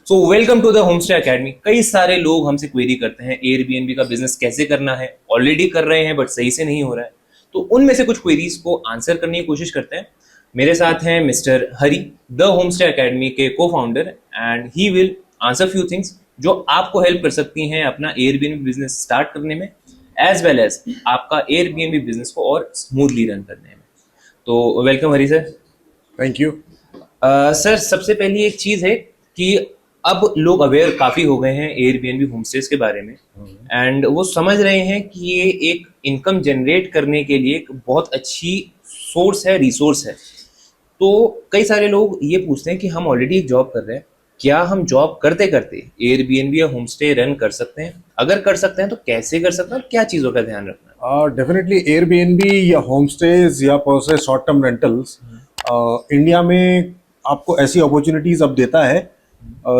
So welcome to the homestay academy. कई सारे लोग हमसे क्वेरी करते हैं एयरबीएनबी का बिजनेस कैसे करना है, ऑलरेडी कर रहे हैं बट सही से नहीं हो रहा है। तो उनमें से कुछ क्वेरीज को आंसर करने की कोशिश करते हैं। मेरे साथ हैं mister Hari, the homestay academy के को founder, and he will answer few things जो आपको हेल्प कर सकती हैं अपना एयरबीएनबी बिजनेस स्टार्ट करने में, एज वेल एज आपका एयरबीएनबी बिजनेस को और स्मूथली रन करने में। तो welcome Hari sir. Thank you. Sir, सबसे पहली एक चीज़ है कि अब लोग अवेयर काफ़ी हो गए हैं एयरबीएनबी होमस्टेज के बारे में, एंड वो समझ रहे हैं कि ये एक इनकम जनरेट करने के लिए एक बहुत अच्छी सोर्स है, रिसोर्स है। तो कई सारे लोग ये पूछते हैं कि हम ऑलरेडी एक जॉब कर रहे हैं, क्या हम जॉब करते करते एयरबीएनबी या होमस्टे रन कर सकते हैं? अगर कर सकते हैं तो कैसे कर सकते हैं और क्या चीज़ों का ध्यान रखना है? डेफिनेटली एयरबीएनबी या होमस्टेज या पर से शॉर्ट टर्म रेंटल्स इंडिया में आपको ऐसी अपॉर्चुनिटीज अब देता है।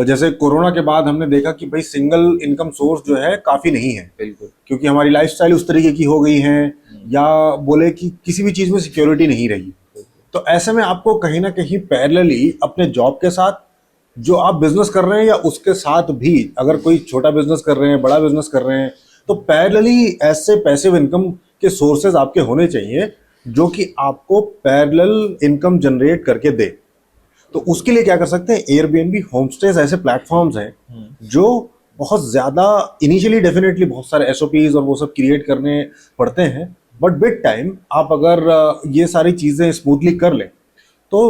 जैसे कोरोना के बाद हमने देखा कि भाई सिंगल इनकम सोर्स जो है काफ़ी नहीं है, बिल्कुल, क्योंकि हमारी लाइफस्टाइल उस तरीके की हो गई है, या बोले कि किसी भी चीज़ में सिक्योरिटी नहीं रही। तो ऐसे में आपको कहीं ना कहीं पैरेलली अपने जॉब के साथ जो आप बिजनेस कर रहे हैं या उसके साथ भी अगर कोई छोटा बिजनेस कर रहे हैं, बड़ा बिजनेस कर रहे हैं, तो पैरेलली ऐसे पैसिव इनकम के सोर्सेज आपके होने चाहिए जो कि आपको पैरेलल इनकम जनरेट करके दे। तो उसके लिए क्या कर सकते हैं, एयरबीएनबी होमस्टेज ऐसे प्लेटफॉर्म्स हैं जो बहुत ज़्यादा इनिशियली डेफिनेटली बहुत सारे एसओपीज और वो सब क्रिएट करने पड़ते हैं, बट विद टाइम आप अगर ये सारी चीज़ें स्मूथली कर लें तो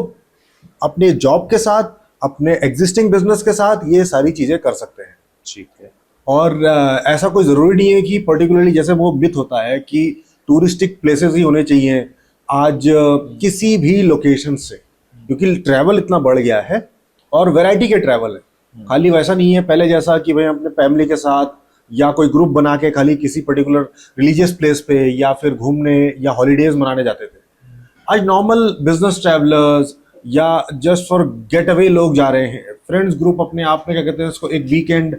अपने जॉब के साथ, अपने एग्जिस्टिंग बिजनेस के साथ ये सारी चीज़ें कर सकते हैं। ठीक है। और ऐसा कोई ज़रूरी नहीं है कि पर्टिकुलरली, जैसे वो मिथ होता है कि टूरिस्टिक प्लेसेस ही होने चाहिए आज किसी भी लोकेशन से, क्योंकि ट्रैवल इतना बढ़ गया है और वैरायटी के ट्रैवल है। खाली वैसा नहीं है पहले जैसा कि भाई अपने फैमिली के साथ या कोई ग्रुप बना के खाली किसी पर्टिकुलर रिलीजियस प्लेस पे या फिर घूमने या हॉलीडेज मनाने जाते थे। आज नॉर्मल बिजनेस ट्रैवलर्स या जस्ट फॉर गेट अवे लोग जा रहे हैं। फ्रेंड्स ग्रुप अपने आप में क्या कहते हैं उसको, एक वीकेंड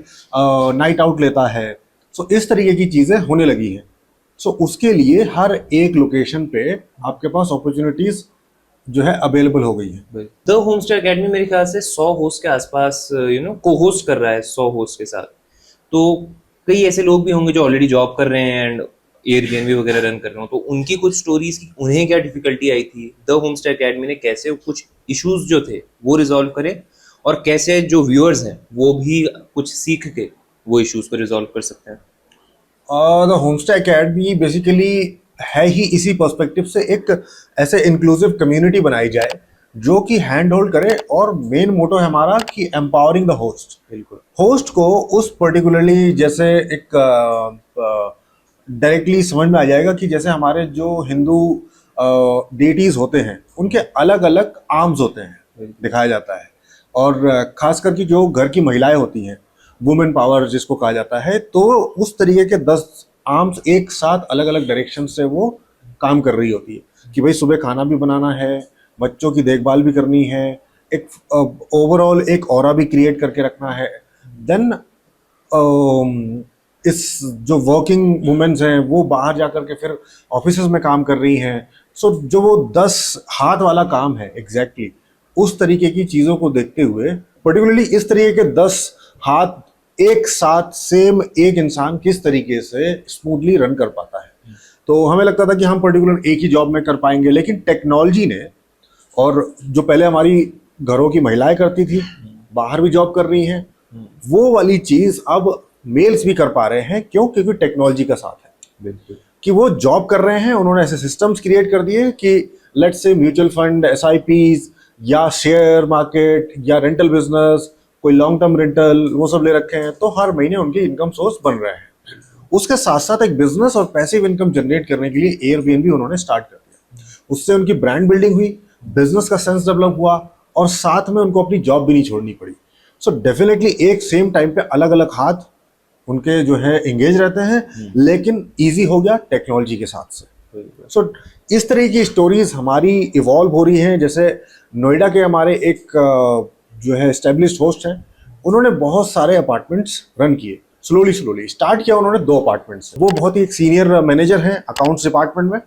नाइट आउट लेता है। सो इस तरीके की चीज़ें होने लगी हैं। सो उसके लिए हर एक लोकेशन पे आपके पास अपॉर्चुनिटीज जो है अवेलेबल हो गई है। द होमस्टे एकेडमी मेरे ख्याल से 100 होस्ट के आसपास को होस्ट कर रहा है 100 होस्ट के साथ। तो कई ऐसे लोग भी होंगे जो ऑलरेडी जॉब कर रहे हैं एंड एयरबीएनबी वगैरह रन कर रहे हो, तो उनकी कुछ स्टोरीज की उन्हें क्या डिफिकल्टी आई थी, द होमस्टे एकेडमी ने कैसे कुछ इश्यूज जो थे वो रिजॉल्व करे, और कैसे जो व्यूअर्स हैं वो भी कुछ सीख के वो इश्यूज को रिजॉल्व कर सकते हैं। द होमस्टे एकेडमी बेसिकली है ही इसी पर्सपेक्टिव से, एक ऐसे इंक्लूसिव कम्युनिटी बनाई जाए जो कि हैंड होल्ड करे, और मेन मोटो है हमारा कि एम्पावरिंग द होस्ट। बिल्कुल, होस्ट को उस पर्टिकुलरली जैसे एक डायरेक्टली समझ में आ जाएगा कि जैसे हमारे जो हिंदू डेटीज होते हैं उनके अलग अलग आर्म्स होते हैं, दिखाया जाता है। और खास करके जो घर की महिलाएं होती हैं, वुमेन पावर जिसको कहा जाता है, तो उस तरीके के 10 आर्म्स एक साथ अलग अलग डायरेक्शन से वो काम कर रही होती है कि भाई सुबह खाना भी बनाना है, बच्चों की देखभाल भी करनी है, एक ओवरऑल एक ऑरा भी क्रिएट करके रखना है। देन इस जो वर्किंग वुमेन्स हैं वो बाहर जा करके फिर ऑफिस में काम कर रही हैं। सो जो वो 10 हाथ वाला काम है एग्जैक्टली उस तरीके की चीज़ों को देखते हुए, पर्टिकुलरली इस तरीके के 10 हाथ एक साथ सेम एक इंसान किस तरीके से स्मूथली रन कर पाता है। तो हमें लगता था कि हम पर्टिकुलर एक ही जॉब में कर पाएंगे, लेकिन टेक्नोलॉजी ने, और जो पहले हमारी घरों की महिलाएं करती थी, बाहर भी जॉब कर रही हैं, वो वाली चीज़ अब मेल्स भी कर पा रहे हैं। क्यों? क्योंकि टेक्नोलॉजी का साथ है। बिल्कुल, कि वो जॉब कर रहे हैं, उन्होंने ऐसे सिस्टम्स क्रिएट कर दिए कि let's say mutual fund, SIPs या शेयर मार्केट या रेंटल बिजनेस, कोई लॉन्ग टर्म रेंटल, वो सब ले रखे हैं, तो हर महीने उनके इनकम सोर्स बन रहे हैं। उसके साथ साथ एक बिजनेस और पैसिव इनकम जनरेट करने के लिए एयरबीएनबी उन्होंने स्टार्ट कर दिया। उससे उनकी ब्रांड बिल्डिंग हुई, बिजनेस का सेंस डेवलप हुआ, और साथ में उनको अपनी जॉब भी नहीं छोड़नी पड़ी। सो डेफिनेटली एक सेम टाइम पे अलग अलग हाथ उनके जो है एंगेज रहते हैं, लेकिन इजी हो गया टेक्नोलॉजी के साथ से। सो इस तरह की स्टोरीज हमारी इवॉल्व हो रही हैं। जैसे नोएडा के हमारे एक जो है एस्टेब्लिश्ड होस्ट हैं, उन्होंने बहुत सारे अपार्टमेंट्स रन किए। स्लोली स्टार्ट किया उन्होंने 2 अपार्टमेंट से। वो बहुत ही एक सीनियर मैनेजर हैं अकाउंट्स डिपार्टमेंट में,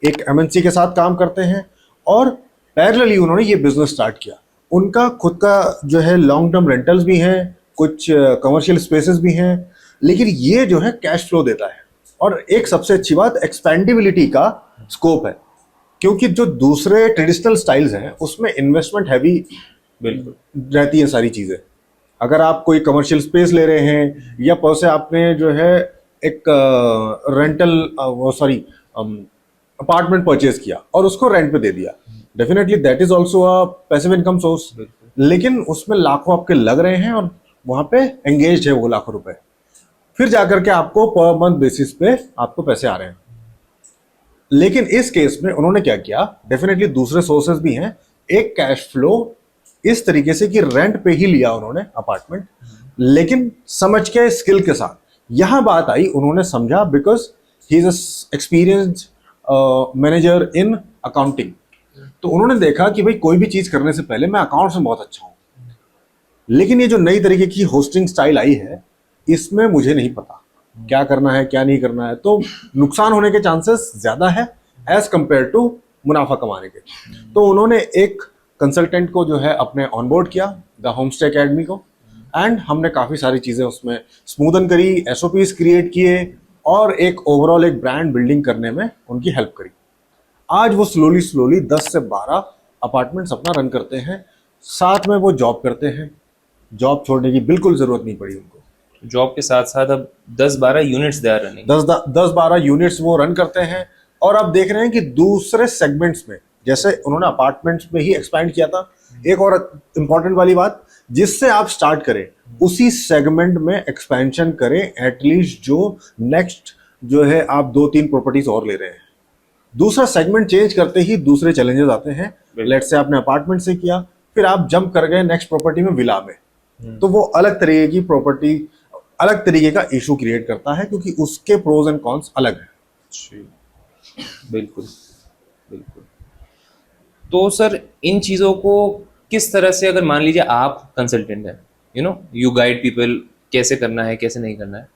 एक एमएनसी के साथ काम करते हैं, और पैरेलली उन्होंने ये बिजनेस स्टार्ट किया। उनका खुद का जो है लॉन्ग टर्म रेंटल्स भी हैं, कुछ कमर्शियल स्पेसेस भी हैं, लेकिन ये जो है कैश फ्लो देता है। और एक सबसे अच्छी बात एक्सपेंडिबिलिटी का स्कोप है, क्योंकि जो दूसरे ट्रेडिशनल स्टाइल्स हैं उसमें इन्वेस्टमेंट हैवी बिल्कुल रहती है सारी चीज़ें। अगर आप कोई कमर्शियल स्पेस ले रहे हैं या पर से आपने जो है एक अपार्टमेंट परचेज किया और उसको रेंट पे दे दिया, definitely that is also a passive income source, लेकिन उसमें लाखों आपके लग रहे हैं और वहां पे एंगेज है वो लाखों रुपए, फिर जाकर के आपको पर मंथ बेसिस पे आपको पैसे आ रहे हैं। लेकिन इस केस में उन्होंने क्या किया, डेफिनेटली दूसरे सोर्सेज भी हैं, एक कैश फ्लो इस तरीके से कि रेंट पे ही लिया उन्होंने अपार्टमेंट, लेकिन समझ के स्किल के साथ। यहां बात आई, उन्होंने समझा because he is experienced manager in accounting. तो उन्होंने देखा कि भाई कोई भी चीज करने से पहले मैं अकाउंट्स में बहुत अच्छा हूं, लेकिन ये जो नई तरीके की होस्टिंग स्टाइल आई है इसमें मुझे नहीं पता क्या करना है क्या नहीं करना है, तो नुकसान होने के चांसेस ज्यादा है एज कंपेयर टू मुनाफा कमाने के। तो उन्होंने एक कंसल्टेंट को जो है अपने ऑनबोर्ड किया, द होमस्टे एकेडमी को, एंड हमने काफ़ी सारी चीज़ें उसमें स्मूदन करी, एसओपीज क्रिएट किए और एक ओवरऑल एक ब्रांड बिल्डिंग करने में उनकी हेल्प करी। आज वो स्लोली 10 से 12 अपार्टमेंट्स अपना रन करते हैं, साथ में वो जॉब करते हैं, जॉब छोड़ने की बिल्कुल ज़रूरत नहीं पड़ी उनको। जॉब के साथ साथ अब 10-12 units they are running, 10-12 units वो रन करते हैं। और अब देख रहे हैं कि दूसरे सेगमेंट्स में, जैसे उन्होंने अपार्टमेंट्स में ही एक्सपैंड किया था, एक और इंपॉर्टेंट वाली बात, जिससे आप स्टार्ट करें उसी सेगमेंट में एक्सपेंशन करें, एटलीस्ट जो नेक्स्ट जो है आप 2-3 प्रॉपर्टीज और ले रहे हैं। दूसरा सेगमेंट चेंज करते ही दूसरे चैलेंजेस आते हैं। लेट्स से आपने अपार्टमेंट से किया, फिर आप जंप कर गए नेक्स्ट प्रॉपर्टी में विला में, तो वो अलग तरीके की प्रॉपर्टी, अलग तरीके का इशू क्रिएट करता है, क्योंकि उसके प्रोज एंड कॉन्स अलग है। बिल्कुल बिल्कुल। तो सर इन चीज़ों को किस तरह से, अगर मान लीजिए आप कंसल्टेंट हैं, यू गाइड पीपल कैसे करना है कैसे नहीं करना है,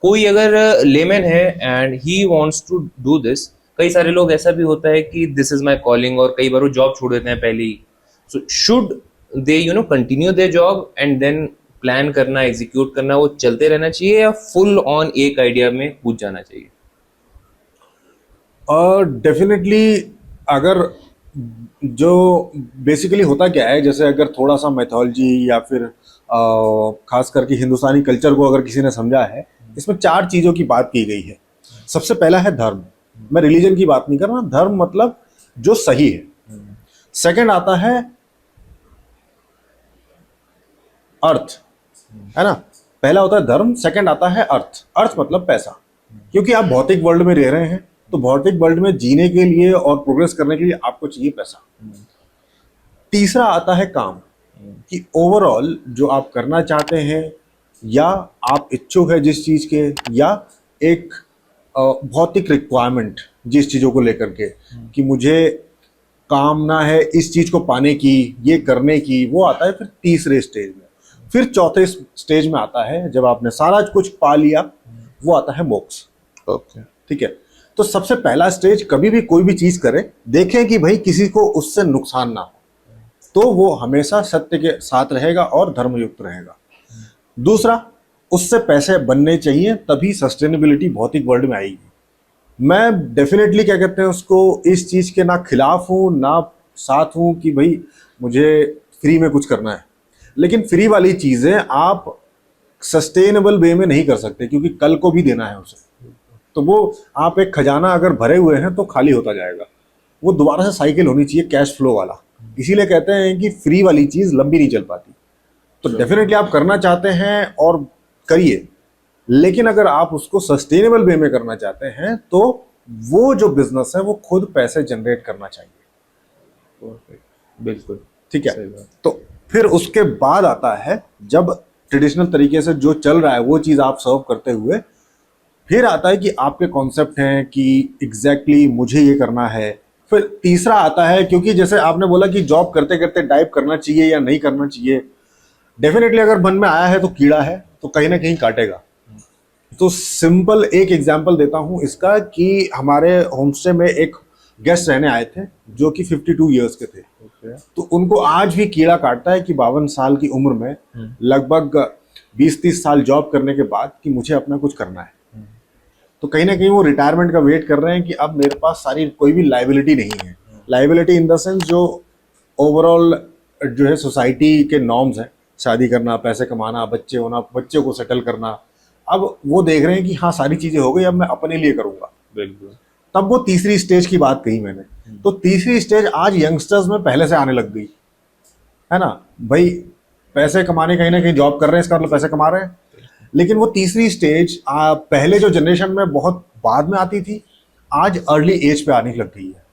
कोई अगर लेमैन है and he wants to do this, कई सारे लोग ऐसा भी होता है कि दिस इज माय कॉलिंग, और कई बार वो जॉब छोड़ देते हैं पहले ही। So should they continue their job and then plan करना, एग्जीक्यूट करना, वो चलते रहना चाहिए, या फुल ऑन एक आइडिया में कूद जाना चाहिए? डेफिनेटली अगर जो बेसिकली होता क्या है, जैसे अगर थोड़ा सा मैथोलॉजी या फिर खास करके हिंदुस्तानी कल्चर को अगर किसी ने समझा है, इसमें 4 चीज़ों की बात की गई है। सबसे पहला है धर्म, मैं रिलीजन की बात नहीं कर रहा, धर्म मतलब जो सही है। सेकंड आता है अर्थ, है ना, पहला होता है धर्म, सेकंड आता है अर्थ। अर्थ मतलब पैसा, क्योंकि आप भौतिक वर्ल्ड में रह रहे हैं, तो भौतिक वर्ल्ड में जीने के लिए और प्रोग्रेस करने के लिए आपको चाहिए पैसा। तीसरा आता है काम, कि ओवरऑल जो आप करना चाहते हैं या आप इच्छुक है जिस चीज के, या एक भौतिक रिक्वायरमेंट जिस चीजों को लेकर के, कि मुझे कामना है इस चीज को पाने की, ये करने की, वो आता है फिर तीसरे स्टेज में। फिर चौथे स्टेज में आता है जब आपने सारा कुछ पा लिया, वो आता है मोक्ष। ओके, ठीक है। तो सबसे पहला स्टेज, कभी भी कोई भी चीज करें, देखें कि भाई किसी को उससे नुकसान ना हो, तो वो हमेशा सत्य के साथ रहेगा और धर्मयुक्त रहेगा। दूसरा, उससे पैसे बनने चाहिए, तभी सस्टेनेबिलिटी भौतिक वर्ल्ड में आएगी। मैं डेफिनेटली क्या कहते हैं उसको, इस चीज के ना खिलाफ हूं ना साथ हूं कि भाई मुझे फ्री में कुछ करना है, लेकिन फ्री वाली चीजें आप सस्टेनेबल वे में नहीं कर सकते, क्योंकि कल को भी देना है उसे। तो वो आप एक खजाना अगर भरे हुए हैं तो खाली होता जाएगा, वो दोबारा से साइकिल होनी चाहिए कैश फ्लो वाला। इसीलिए कहते हैं कि फ्री वाली चीज लंबी नहीं चल पाती। तो डेफिनेटली आप करना चाहते हैं और करिए, लेकिन अगर आप उसको सस्टेनेबल वे में करना चाहते हैं तो वो जो बिजनेस है वो खुद पैसे जनरेट करना चाहिए। बिल्कुल ठीक है। तो फिर उसके बाद आता है, जब ट्रेडिशनल तरीके से जो चल रहा है वो चीज आप सर्व करते हुए, फिर आता है कि आपके कॉन्सेप्ट हैं कि एग्जैक्टली मुझे ये करना है। फिर तीसरा आता है, क्योंकि जैसे आपने बोला कि जॉब करते करते डाइव करना चाहिए या नहीं करना चाहिए, डेफिनेटली अगर मन में आया है तो कीड़ा है, तो कहीं ना कहीं काटेगा। तो सिंपल एक एग्जांपल देता हूं इसका, कि हमारे होमस्टे में एक गेस्ट रहने आए थे जो कि 52 ईयर्स के थे। तो उनको आज भी कीड़ा काटता है कि 52 साल की उम्र में लगभग 20-30 साल जॉब करने के बाद कि मुझे अपना कुछ करना है। तो कहीं ना कहीं वो रिटायरमेंट का वेट कर रहे हैं कि अब मेरे पास सारी कोई भी लाइबिलिटी नहीं है। लाइबिलिटी इन द सेंस जो ओवरऑल जो है सोसाइटी के नॉर्म्स हैं, शादी करना, पैसे कमाना, बच्चे होना, बच्चे को सेटल करना, अब वो देख रहे हैं कि हाँ सारी चीजें हो गई, अब मैं अपने लिए करूंगा। बिल्कुल। तब वो तीसरी स्टेज की बात कही मैंने। तो तीसरी स्टेज आज यंगस्टर्स में पहले से आने लग गई है ना भाई, पैसे कमाने कहीं ना कहीं जॉब कर रहे हैं, इसका मतलब पैसे कमा रहे हैं। लेकिन वो तीसरी स्टेज पहले जो जनरेशन में बहुत बाद में आती थी, आज अर्ली एज पे आने लग गई है।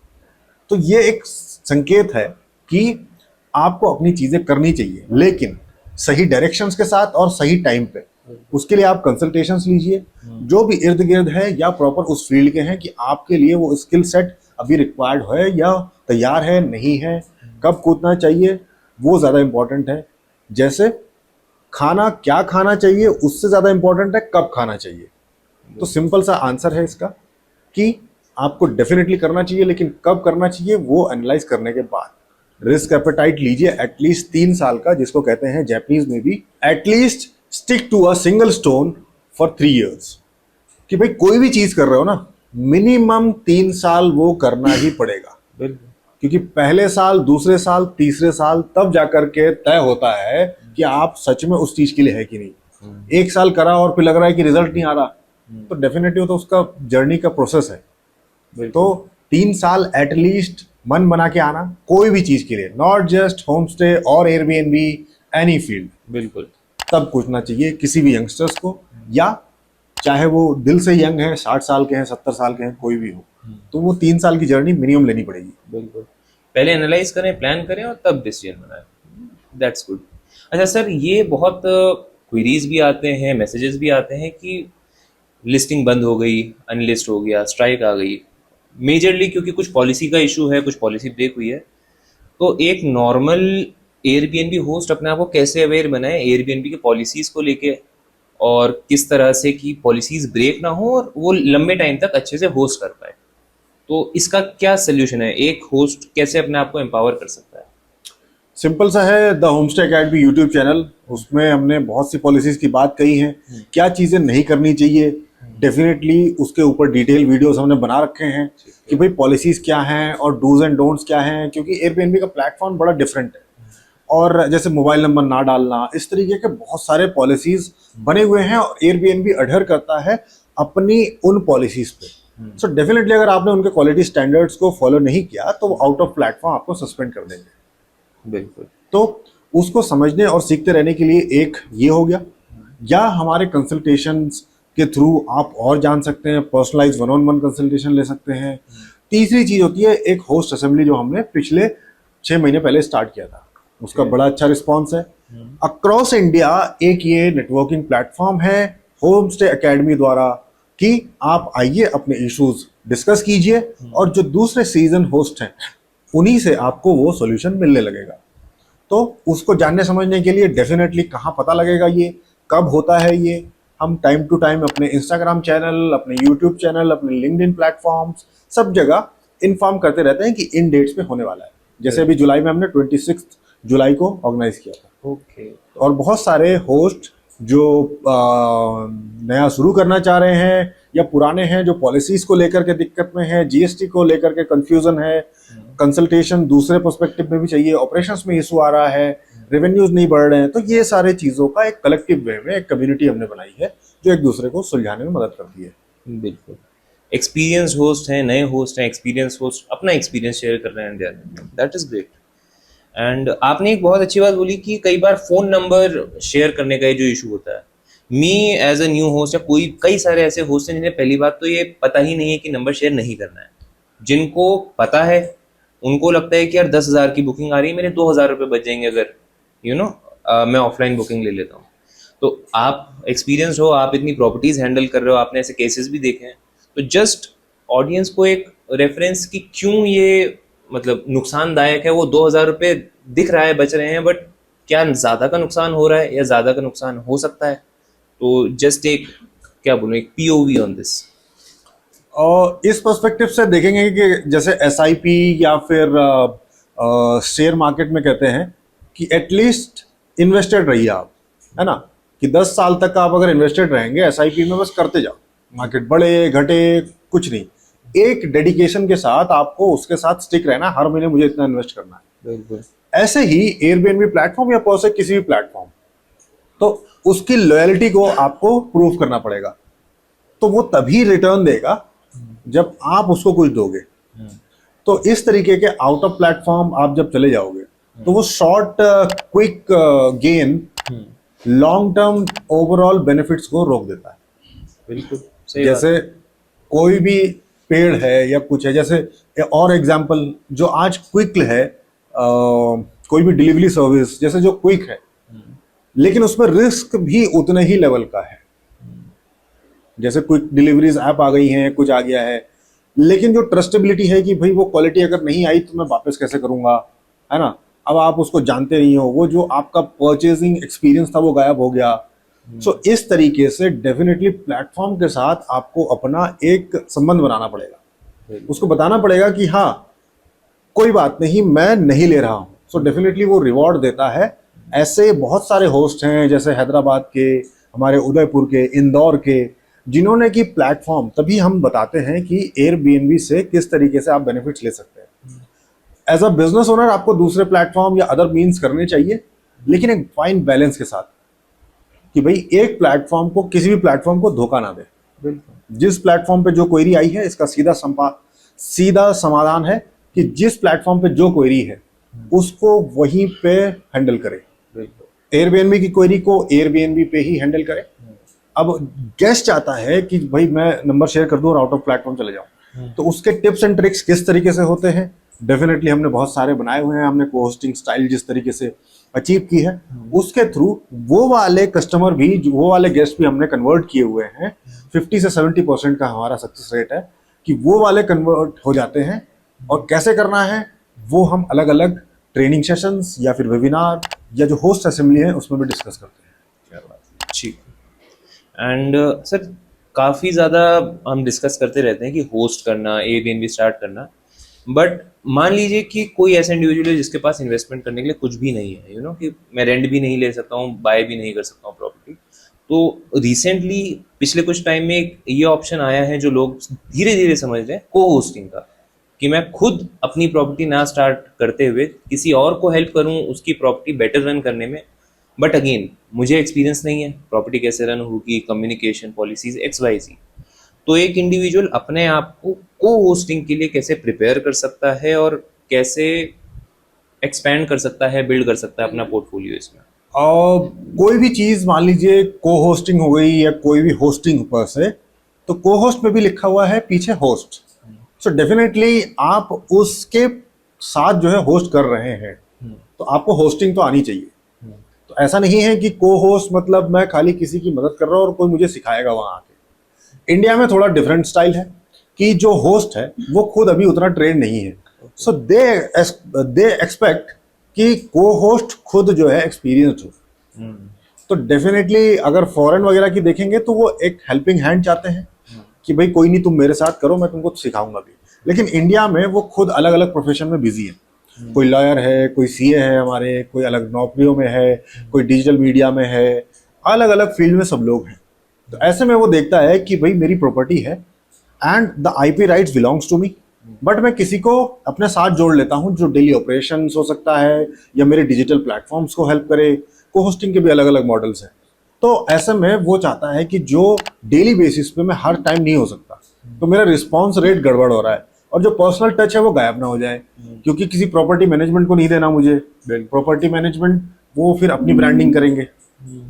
तो ये एक संकेत है कि आपको अपनी चीजें करनी चाहिए, लेकिन सही डायरेक्शंस के साथ और सही टाइम पे। उसके लिए आप कंसल्टेशंस लीजिए जो भी इर्द गिर्द है या प्रॉपर उस फील्ड के हैं कि आपके लिए वो स्किल सेट अभी रिक्वायर्ड है या तैयार है, नहीं है, कब कूदना चाहिए, वो ज़्यादा इंपॉर्टेंट है। जैसे खाना क्या खाना चाहिए उससे ज़्यादा इंपॉर्टेंट है कब खाना चाहिए। तो सिंपल सा आंसर है इसका कि आपको डेफिनेटली करना चाहिए, लेकिन कब करना चाहिए वो एनालाइज करने के बाद। रिस्क एपेटाइट लीजिए एटलीस्ट 3 साल का, जिसको कहते हैं जापानीज में भी at least stick to a single stone for 3 years। कि भाई कोई भी चीज कर रहे हो ना, मिनिमम 3 साल वो करना ही पड़ेगा। क्योंकि पहले साल, दूसरे साल, तीसरे साल तब जाकर के तय होता है कि आप सच में उस चीज के लिए है कि नहीं। 1 साल करा और फिर लग रहा है कि रिजल्ट नहीं आ रहा, तो डेफिनेटली तो उसका जर्नी का प्रोसेस है। तो 3 साल एटलीस्ट मन बना के आना कोई भी चीज के लिए, नॉट जस्ट होम स्टे और एयरबीएनबी, एनी फील्ड। बिल्कुल। तब पूछना चाहिए किसी भी यंगस्टर्स को, या चाहे वो दिल से यंग है, 60 साल के हैं, 70 साल के हैं, कोई भी हो, तो वो 3 साल की जर्नी मिनिमम लेनी पड़ेगी। बिल्कुल। पहले एनालाइज करें, प्लान करें और तब डिसीजन बनाएं। That's good. अच्छा सर, ये बहुत क्वेरीज भी आते हैं, मैसेजेस भी आते हैं कि लिस्टिंग बंद हो गई, अनलिस्ट हो गया, स्ट्राइक आ गई, मेजरली क्योंकि कुछ पॉलिसी का इशू है, कुछ पॉलिसी ब्रेक हुई है। तो एक नॉर्मल एयरबीएनबी होस्ट अपने आप को कैसे अवेयर बनाए एयरबीएनबी की पॉलिसीज़ को लेके, और किस तरह से कि पॉलिसीज़ ब्रेक ना हो और वो लंबे टाइम तक अच्छे से होस्ट कर पाए। तो इसका क्या सोल्यूशन है? एक होस्ट कैसे अपने आप को एम्पावर कर सकता है? सिंपल सा है, the homestay academy YouTube channel, उसमें हमने बहुत सी पॉलिसीज की बात कही है, क्या चीज़ें नहीं करनी चाहिए। डेफिनेटली उसके ऊपर डिटेल वीडियोस हमने बना रखे हैं कि भाई पॉलिसीज क्या हैं और डूज एंड डोंट्स क्या हैं, क्योंकि एयरबीएनबी का प्लेटफॉर्म बड़ा डिफरेंट है। और जैसे मोबाइल नंबर ना डालना, इस तरीके के बहुत सारे पॉलिसीज बने हुए हैं और एयरबीएनबी अडर करता है अपनी उन पॉलिसीज पे। सो डेफिनेटली अगर आपने उनके क्वालिटी स्टैंडर्ड्स को फॉलो नहीं किया तो वो आउट ऑफ प्लेटफॉर्म आपको सस्पेंड कर देंगे। बिल्कुल। तो उसको समझने और सीखते रहने के लिए एक ये हो गया, या हमारे कंसल्टेशंस के थ्रू आप और जान सकते हैं, पर्सनलाइज 1-on-1 कंसल्टेशन ले सकते हैं। तीसरी चीज होती है एक होस्ट असेंबली, जो हमने पिछले 6 महीने पहले स्टार्ट किया था, उसका बड़ा अच्छा रिस्पॉन्स है। अक्रॉस इंडिया एक ये नेटवर्किंग प्लेटफॉर्म है होमस्टे एकेडमी द्वारा कि आप आइए, अपने इश्यूज डिस्कस कीजिए और जो दूसरे सीजन होस्ट हैं उन्हीं से आपको वो सॉल्यूशन मिलने लगेगा। तो उसको जानने समझने के लिए डेफिनेटली कहाँ पता लगेगा, ये कब होता है, ये हम टाइम टू टाइम अपने इंस्टाग्राम चैनल, अपने यूट्यूब चैनल, अपने लिंक्डइन प्लेटफॉर्म्स, सब जगह इन्फॉर्म करते रहते हैं कि इन डेट्स पे होने वाला है। जैसे अभी जुलाई में हमने 26 जुलाई को ऑर्गेनाइज किया था। ओके। और बहुत सारे होस्ट जो नया शुरू करना चाह रहे हैं या पुराने हैं जो पॉलिसीज को लेकर के दिक्कत में है, जीएसटी को लेकर के कंफ्यूजन है, कंसल्टेशन दूसरे पर्सपेक्टिव में भी चाहिए, ऑपरेशंस में इशू आ रहा है, रेवेन्यूज नहीं बढ़ रहे हैं, तो ये सारे चीज़ों का एक कलेक्टिव वे में एक कम्युनिटी हमने बनाई है जो एक दूसरे को सुलझाने में मदद करती है। बिल्कुल। एक्सपीरियंस होस्ट हैं, नए होस्ट हैं, एक्सपीरियंस होस्ट अपना एक्सपीरियंस शेयर कर रहे हैं, दैट इज़ ग्रेट। एंड आपने एक बहुत अच्छी बात बोली कि कई बार फ़ोन नंबर शेयर करने का जो इशू होता है। Me as a new host, या कोई कई सारे ऐसे होस्ट हैं जिन्हें पहली बात तो ये पता ही नहीं है कि नंबर शेयर नहीं करना है। जिनको पता है उनको लगता है कि यार 10,000 की बुकिंग आ रही है, मेरे 2,000 रुपये बच जाएंगे अगर मैं ऑफलाइन बुकिंग ले लेता हूँ। तो आप एक्सपीरियंस हो, आप इतनी प्रॉपर्टीज़ हैंडल कर रहे हो, आपने ऐसे केसेस भी देखे हैं, तो जस्ट ऑडियंस को एक रेफरेंस कि क्यों ये मतलब नुकसानदायक है। वो 2,000 रुपये दिख रहा है बच रहे हैं, बट क्या ज़्यादा का नुकसान हो रहा है या ज़्यादा का नुकसान हो सकता है? तो जस्ट एक क्या बोलूँ, एक पीओवी ऑन दिस। और इस पर्सपेक्टिव से देखेंगे कि जैसे एसआईपी या फिर शेयर मार्केट में कहते हैं कि एटलीस्ट इन्वेस्टेड रहिए आप, है ना, कि 10 साल तक आप अगर इन्वेस्टेड रहेंगे एसआईपी में, बस करते जाओ, मार्केट बढ़े घटे कुछ नहीं, एक डेडिकेशन के साथ आपको उसके साथ स्टिक रहना, हर महीने मुझे इतना इन्वेस्ट करना है। बिल्कुल। ऐसे ही एयरबीएनबी प्लेटफॉर्म या पर से किसी भी प्लेटफॉर्म, तो उसकी लॉयल्टी को आपको प्रूव करना पड़ेगा, तो वो तभी रिटर्न देगा जब आप उसको कुछ दोगे। तो इस तरीके के आउट ऑफ प्लेटफॉर्म आप जब चले जाओगे तो वो short quick gain long term overall benefits को रोक देता है। बिल्कुल सही जैसे कोई भी पेड़ है या कुछ है, जैसे और एग्जांपल जो आज क्विक है, कोई भी डिलीवरी सर्विस जैसे जो क्विक है, लेकिन उसमें रिस्क भी उतने ही लेवल का है। जैसे क्विक डिलीवरीज ऐप आ गई हैं, कुछ आ गया है, लेकिन जो ट्रस्टेबिलिटी है कि भाई वो क्वालिटी अगर नहीं आई तो मैं वापस कैसे करूंगा, है ना, अब आप उसको जानते नहीं हो, वो जो आपका परचेजिंग एक्सपीरियंस था वो गायब हो गया। सो इस तरीके से डेफिनेटली प्लेटफॉर्म के साथ आपको अपना एक संबंध बनाना पड़ेगा, उसको बताना पड़ेगा कि हाँ कोई बात नहीं, मैं नहीं ले रहा हूँ। सो डेफिनेटली वो रिवॉर्ड देता है। ऐसे बहुत सारे होस्ट हैं, जैसे हैदराबाद के, हमारे उदयपुर के, इंदौर के, जिन्होंने कि प्लेटफॉर्म, तभी हम बताते हैं कि एयरबीएनबी से किस तरीके से आप बेनिफिट्स ले सकते हैं। एज अ बिजनेस ओनर आपको दूसरे प्लेटफॉर्म या अदर मीन्स करने चाहिए, लेकिन एक फाइन बैलेंस के साथ, कि भाई एक प्लेटफॉर्म को, किसी भी प्लेटफॉर्म को धोखा ना दे। बिल्कुल। जिस प्लेटफॉर्म पे जो क्वेरी आई है, इसका सीधा समाधान है कि जिस प्लेटफॉर्म पे जो क्वेरी है उसको वहीं पे हैंडल करे। एयरबीएनबी की क्वेरी को एयरबीएनबी पे ही हैंडल करे। अब गेस्ट चाहता है कि भाई मैं नंबर शेयर कर दूं और आउट ऑफ प्लेटफॉर्म चले जाऊं, तो उसके टिप्स एंड ट्रिक्स किस तरीके से होते हैं, डेफिनेटली हमने बहुत सारे बनाए हुए हैं। हमने को होस्टिंग स्टाइल जिस तरीके से अचीव की है, उसके थ्रू वो वाले कस्टमर भी, वो वाले गेस्ट भी हमने कन्वर्ट किए हुए हैं। 50 से 70% का हमारा सक्सेस रेट है कि वो वाले कन्वर्ट हो जाते हैं। और कैसे करना है वो हम अलग अलग ट्रेनिंग सेशंस या फिर वेबिनार या जो होस्ट असेंबली है उसमें भी डिस्कस करते हैं। ठीक। एंड सर काफ़ी ज़्यादा हम डिस्कस करते रहते हैं कि होस्ट करना, एयरबीएनबी स्टार्ट करना, बट मान लीजिए कि कोई ऐसा इंडिविजुअल है जिसके पास इन्वेस्टमेंट करने के लिए कुछ भी नहीं है, कि मैं रेंट भी नहीं ले सकता हूँ, बाय भी नहीं कर सकता हूँ प्रॉपर्टी। तो रिसेंटली पिछले कुछ टाइम में एक ये ऑप्शन आया है जो लोग धीरे धीरे समझ रहे हैं, को होस्टिंग का, कि मैं खुद अपनी प्रॉपर्टी ना स्टार्ट करते हुए किसी और को हेल्प करूँ उसकी प्रॉपर्टी बेटर रन करने में। बट अगेन मुझे एक्सपीरियंस नहीं है प्रॉपर्टी कैसे रन होगी, कम्युनिकेशन पॉलिसीज XYZ। तो एक इंडिविजुअल अपने आप को होस्टिंग के लिए कैसे प्रिपेयर कर सकता है और कैसे एक्सपैंड कर सकता है, बिल्ड कर सकता है अपना पोर्टफोलियो इसमें? कोई भी चीज, मान लीजिए को होस्टिंग हो गई या कोई भी होस्टिंग पर से, तो को होस्ट में भी लिखा हुआ है पीछे होस्ट। सो डेफिनेटली आप उसके साथ जो है होस्ट कर रहे हैं, तो आपको होस्टिंग तो आनी चाहिए। तो ऐसा नहीं है कि को होस्ट मतलब मैं खाली किसी की मदद कर रहा हूँ और कोई मुझे सिखाएगा वहां आके। इंडिया में थोड़ा डिफरेंट स्टाइल है कि जो होस्ट है वो खुद अभी उतना ट्रेन नहीं है। सो दे एक्सपेक्ट कि को होस्ट खुद जो है एक्सपीरियंस्ड हो। तो डेफिनेटली अगर फॉरेन वगैरह की देखेंगे तो वो एक हेल्पिंग हैंड चाहते हैं कि भाई कोई नहीं, तुम मेरे साथ करो, मैं तुमको सिखाऊंगा भी। लेकिन इंडिया में वो खुद अलग अलग प्रोफेशन में बिजी है। कोई लॉयर है, कोई सीए है हमारे, कोई अलग नौकरियों में है, कोई डिजिटल मीडिया में है, अलग अलग फील्ड में सब लोग हैं। तो ऐसे में वो देखता है कि भाई मेरी प्रॉपर्टी है and the IP rights belongs to me, but मैं किसी को अपने साथ जोड़ लेता हूँ जो डेली ऑपरेशंस हो सकता है या मेरे डिजिटल प्लेटफॉर्म्स को हेल्प करे। को होस्टिंग के भी अलग अलग मॉडल्स हैं। तो ऐसे में वो चाहता है कि जो डेली बेसिस पे मैं हर टाइम नहीं हो सकता, तो मेरा रिस्पॉन्स रेट गड़बड़ हो रहा है और जो पर्सनल टच है वो गायब ना हो जाए, क्योंकि किसी प्रॉपर्टी मैनेजमेंट को नहीं देना मुझे। प्रॉपर्टी मैनेजमेंट वो फिर अपनी ब्रांडिंग करेंगे,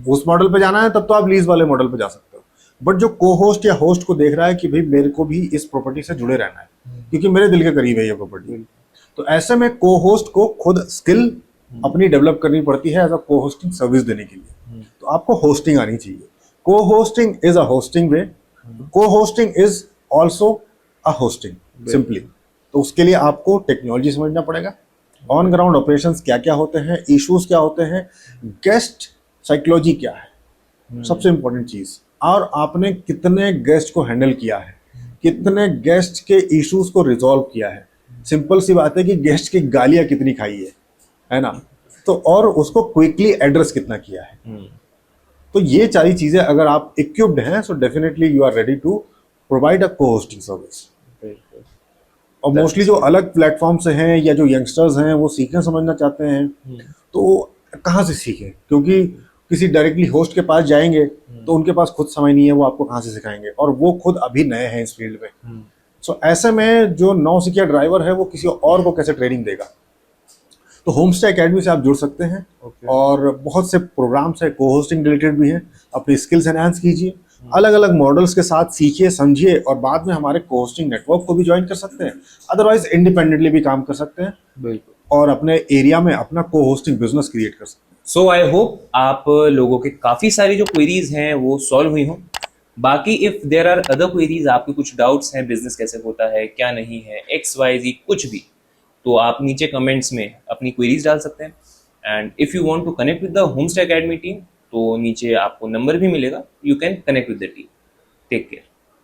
उस मॉडल पे जाना है तब तो आप लीज वाले मॉडल पे जा सकते हो। बट जो को होस्ट या होस्ट को देख रहा है कि भाई मेरे को भी इस प्रॉपर्टी से जुड़े रहना है क्योंकि मेरे दिल के करीब है ये प्रॉपर्टी, तो ऐसे में को होस्ट को खुद स्किल अपनी डेवलप करनी पड़ती है as a co hosting service देने के लिए। तो आपको होस्टिंग आनी चाहिए। को होस्टिंग इज अ होस्टिंग वे, को hosting is also a hosting simply. तो उसके लिए आपको टेक्नोलॉजी समझना पड़ेगा, ऑन ग्राउंड ऑपरेशंस क्या क्या होते हैं, इश्यूज क्या होते हैं, गेस्ट साइकोलॉजी क्या है, सबसे इंपॉर्टेंट चीज, और आपने कितने गेस्ट को हैंडल किया है, कितने गेस्ट के इश्यूज को रिजॉल्व किया है। सिंपल सी बात है कि गेस्ट की गालियां कितनी खाई है ना, तो और उसको क्विकली एड्रेस कितना किया है। तो ये सारी चीजें अगर आप इक्विप्ड हैं, so definitely you are ready to provide a co hosting service. और मोस्टली जो अलग प्लेटफॉर्म से हैं या जो यंगस्टर्स हैं वो सीखना समझना चाहते हैं, तो कहाँ से सीखें, क्योंकि किसी डायरेक्टली होस्ट के पास जाएंगे तो उनके पास खुद समय नहीं है, वो आपको कहाँ से सिखाएंगे, और वो खुद अभी नए हैं इस फील्ड में। सो ऐसे में जो नौसिखिया ड्राइवर है वो किसी और को कैसे ट्रेनिंग देगा। तो होमस्टे एकेडमी से आप जुड़ सकते हैं। और बहुत से प्रोग्राम्स है को होस्टिंग रिलेटेड भी हैं, अपनी स्किल्स एनहांस कीजिए, अलग अलग मॉडल्स के साथ सीखिए समझिए, और बाद में हमारे को होस्टिंग नेटवर्क को भी ज्वाइन कर सकते हैं। अदरवाइज इंडिपेंडेंटली भी काम कर सकते हैं, बिल्कुल, और अपने एरिया में अपना को होस्टिंग बिजनेस क्रिएट कर सकते हैं। सो आई होप आप लोगों के काफ़ी सारी जो क्वेरीज हैं वो सॉल्व हुई हों। बाकी if there are other queries, आपके कुछ डाउट्स हैं, बिजनेस कैसे होता है क्या नहीं है, XYZ कुछ भी, तो आप नीचे कमेंट्स में अपनी क्वेरीज डाल सकते हैं। And if you want to connect with the homestay academy team, तो नीचे आपको नंबर भी मिलेगा, you can connect with the team. Take care.